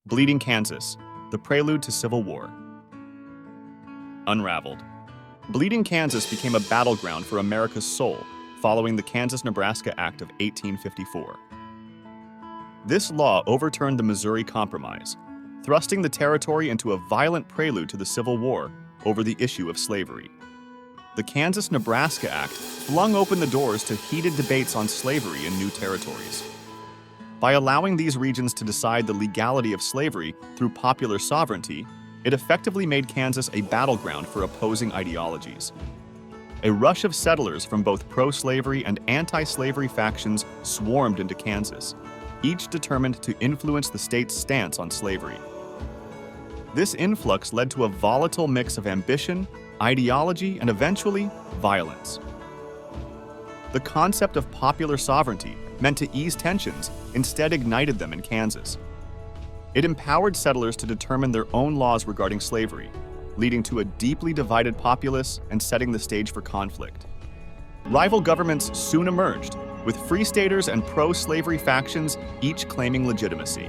Bleeding Kansas, the prelude to civil war. Unraveled. Bleeding Kansas became a battleground for America's soul following the Kansas-Nebraska Act of 1854. This law overturned the Missouri Compromise, thrusting the territory into a violent prelude to the Civil War over the issue of slavery. The Kansas-Nebraska Act flung open the doors to heated debates on slavery in new territories. By allowing these regions to decide the legality of slavery through popular sovereignty, it effectively made Kansas a battleground for opposing ideologies. A rush of settlers from both pro-slavery and anti-slavery factions swarmed into Kansas, each determined to influence the state's stance on slavery. This influx led to a volatile mix of ambition, ideology, and eventually, violence. The concept of popular sovereignty, meant to ease tensions, instead ignited them in Kansas. It empowered settlers to determine their own laws regarding slavery, leading to a deeply divided populace and setting the stage for conflict. Rival governments soon emerged, with Free Staters and pro-slavery factions each claiming legitimacy.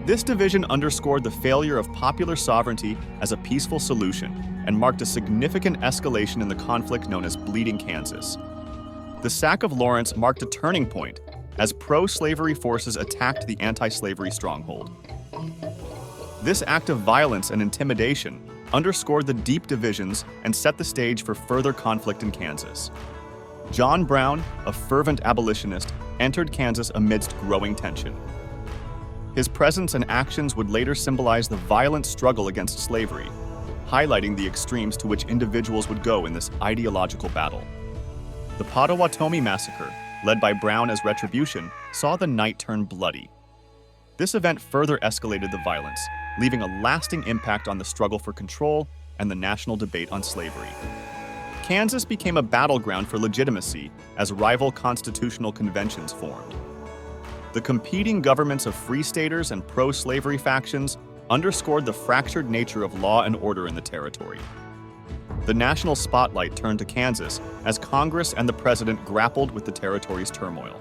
This division underscored the failure of popular sovereignty as a peaceful solution and marked a significant escalation in the conflict known as Bleeding Kansas. The sack of Lawrence marked a turning point as pro-slavery forces attacked the anti-slavery stronghold. This act of violence and intimidation underscored the deep divisions and set the stage for further conflict in Kansas. John Brown, a fervent abolitionist, entered Kansas amidst growing tension. His presence and actions would later symbolize the violent struggle against slavery, highlighting the extremes to which individuals would go in this ideological battle. The Potawatomi Massacre, led by Brown as retribution, saw the night turn bloody. This event further escalated the violence, leaving a lasting impact on the struggle for control and the national debate on slavery. Kansas became a battleground for legitimacy as rival constitutional conventions formed. The competing governments of Free Staters and pro-slavery factions underscored the fractured nature of law and order in the territory. The national spotlight turned to Kansas as Congress and the president grappled with the territory's turmoil.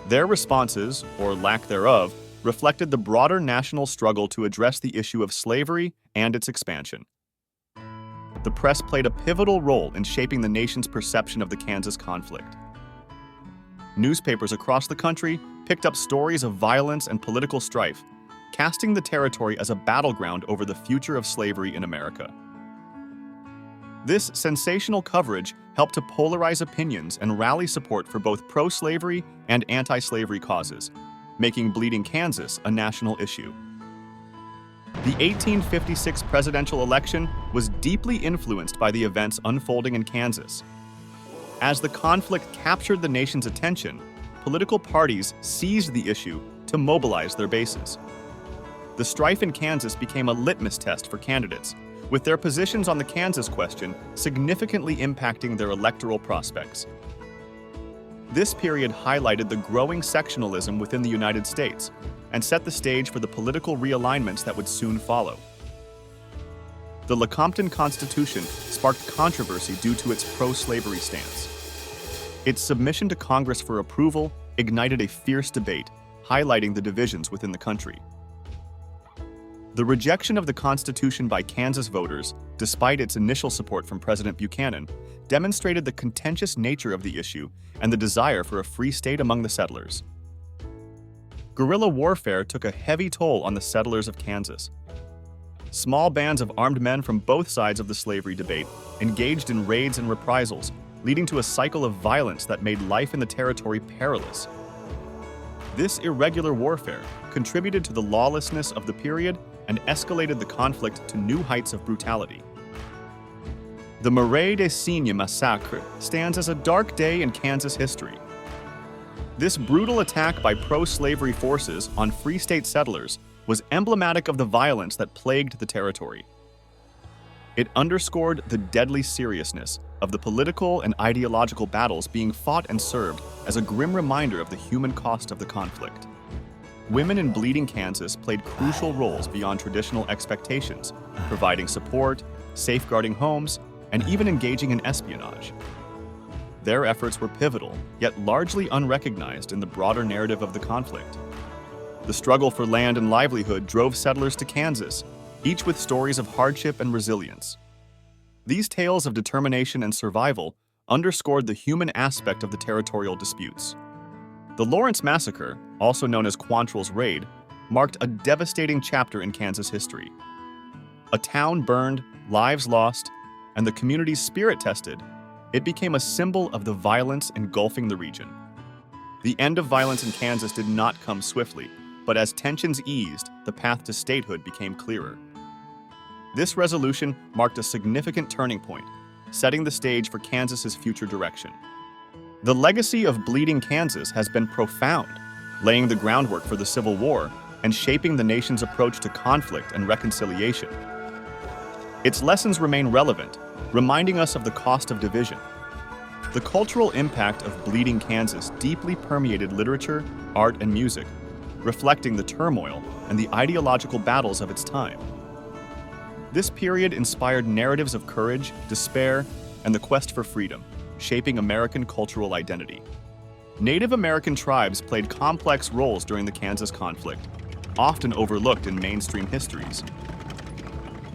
Their responses, or lack thereof, reflected the broader national struggle to address the issue of slavery and its expansion. The press played a pivotal role in shaping the nation's perception of the Kansas conflict. Newspapers across the country picked up stories of violence and political strife, casting the territory as a battleground over the future of slavery in America. This sensational coverage helped to polarize opinions and rally support for both pro-slavery and anti-slavery causes, making Bleeding Kansas a national issue. The 1856 presidential election was deeply influenced by the events unfolding in Kansas. As the conflict captured the nation's attention, political parties seized the issue to mobilize their bases. The strife in Kansas became a litmus test for candidates, with their positions on the Kansas question significantly impacting their electoral prospects. This period highlighted the growing sectionalism within the United States and set the stage for the political realignments that would soon follow. The Lecompton Constitution sparked controversy due to its pro-slavery stance. Its submission to Congress for approval ignited a fierce debate, highlighting the divisions within the country. The rejection of the Constitution by Kansas voters, despite its initial support from President Buchanan, demonstrated the contentious nature of the issue and the desire for a free state among the settlers. Guerrilla warfare took a heavy toll on the settlers of Kansas. Small bands of armed men from both sides of the slavery debate engaged in raids and reprisals, leading to a cycle of violence that made life in the territory perilous. This irregular warfare contributed to the lawlessness of the period and escalated the conflict to new heights of brutality. The Marais des Cygnes massacre stands as a dark day in Kansas history. This brutal attack by pro-slavery forces on Free State settlers was emblematic of the violence that plagued the territory. It underscored the deadly seriousness of the political and ideological battles being fought and served as a grim reminder of the human cost of the conflict. Women in Bleeding Kansas played crucial roles beyond traditional expectations, providing support, safeguarding homes, and even engaging in espionage. Their efforts were pivotal, yet largely unrecognized in the broader narrative of the conflict. The struggle for land and livelihood drove settlers to Kansas, each with stories of hardship and resilience. These tales of determination and survival underscored the human aspect of the territorial disputes. The Lawrence Massacre, also known as Quantrill's Raid, marked a devastating chapter in Kansas history. A town burned, lives lost, and the community's spirit tested, it became a symbol of the violence engulfing the region. The end of violence in Kansas did not come swiftly, but as tensions eased, the path to statehood became clearer. This resolution marked a significant turning point, setting the stage for Kansas's future direction. The legacy of Bleeding Kansas has been profound, laying the groundwork for the Civil War and shaping the nation's approach to conflict and reconciliation. Its lessons remain relevant, reminding us of the cost of division. The cultural impact of Bleeding Kansas deeply permeated literature, art, and music, reflecting the turmoil and the ideological battles of its time. This period inspired narratives of courage, despair, and the quest for freedom, shaping American cultural identity. Native American tribes played complex roles during the Kansas conflict, often overlooked in mainstream histories.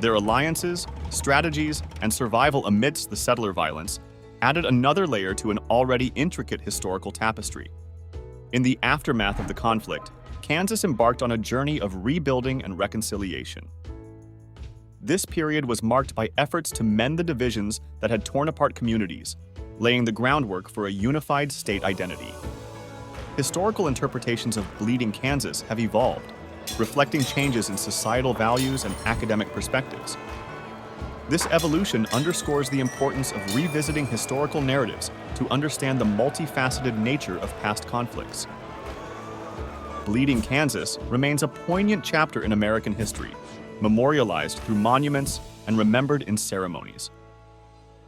Their alliances, strategies, and survival amidst the settler violence added another layer to an already intricate historical tapestry. In the aftermath of the conflict, Kansas embarked on a journey of rebuilding and reconciliation. This period was marked by efforts to mend the divisions that had torn apart communities, laying the groundwork for a unified state identity. Historical interpretations of Bleeding Kansas have evolved, reflecting changes in societal values and academic perspectives. This evolution underscores the importance of revisiting historical narratives to understand the multifaceted nature of past conflicts. Bleeding Kansas remains a poignant chapter in American history, memorialized through monuments and remembered in ceremonies.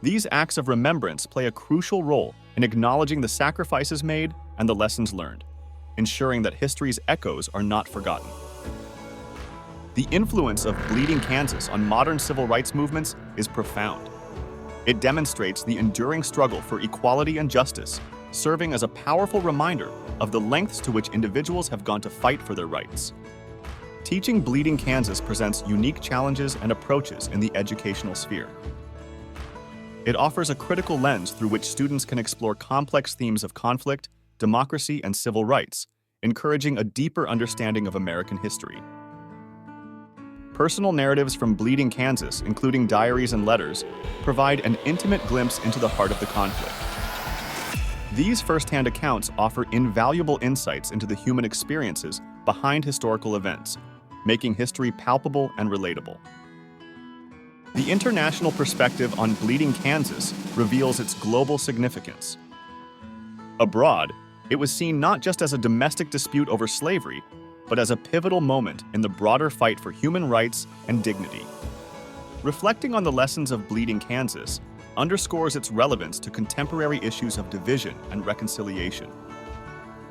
These acts of remembrance play a crucial role in acknowledging the sacrifices made and the lessons learned, ensuring that history's echoes are not forgotten. The influence of Bleeding Kansas on modern civil rights movements is profound. It demonstrates the enduring struggle for equality and justice, serving as a powerful reminder of the lengths to which individuals have gone to fight for their rights. Teaching Bleeding Kansas presents unique challenges and approaches in the educational sphere. It offers a critical lens through which students can explore complex themes of conflict, democracy, and civil rights, encouraging a deeper understanding of American history. Personal narratives from Bleeding Kansas, including diaries and letters, provide an intimate glimpse into the heart of the conflict. These first-hand accounts offer invaluable insights into the human experiences behind historical events, making history palpable and relatable. The international perspective on Bleeding Kansas reveals its global significance. Abroad, it was seen not just as a domestic dispute over slavery, but as a pivotal moment in the broader fight for human rights and dignity. Reflecting on the lessons of Bleeding Kansas underscores its relevance to contemporary issues of division and reconciliation.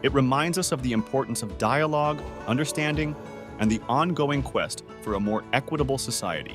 It reminds us of the importance of dialogue, understanding, and the ongoing quest for a more equitable society.